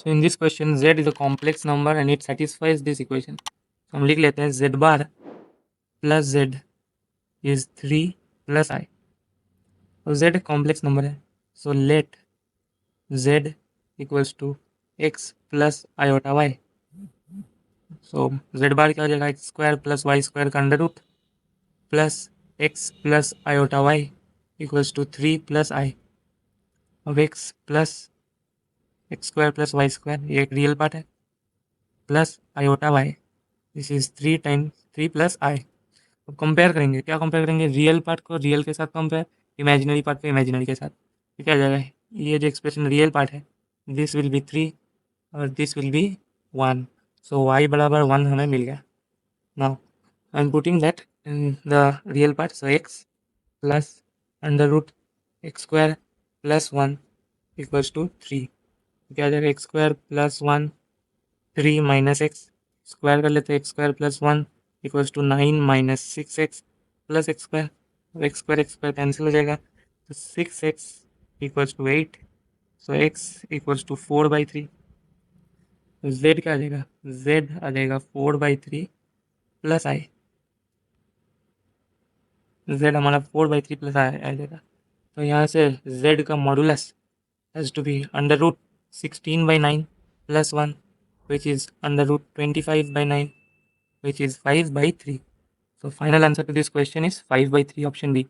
So in this question, z is a complex number and it satisfies this equation. So हम लिख लेते हैं z bar plus z is 3 plus I. तो z एक complex number है. So let z equals to x plus iota y. So z bar क्या हो जाएगा, x square plus y square का under root plus x plus iota y equals to 3 plus I. अब x plus x square plus y square ये एक real part है plus iota y, this is 3 times 3 plus i. अब compare करेंगे, क्या compare करेंगे, real part को real के साथ कंपेयर, इमेजिनरी पार्ट को इमेजिनरी के साथ. तो क्या आ जाएगा, ये जो एक्सप्रेशन रियल पार्ट है दिस विल बी 3 और this will be 1. So y बराबर 1 हमें मिल गया. Now I am putting that in the real part. So x plus under root x square plus 1 equals to 3. क्या आ जाएगा, x square plus 1 3 minus x square कर लेते हैं, x square plus 1 equals to 9 minus 6x plus x square cancel हो जाएगा. तो 6x equals to 8. So x equals to 4/3. z क्या आ जाएगा, z आ जाएगा 4/3 प्लस आई. z हमारा 4/3 प्लस आई आ जाएगा. तो यहाँ से z का modulus has to be under root 16/9 plus 1 which is under root 25/9 which is 5/3. So final answer to this question is 5/3, option B.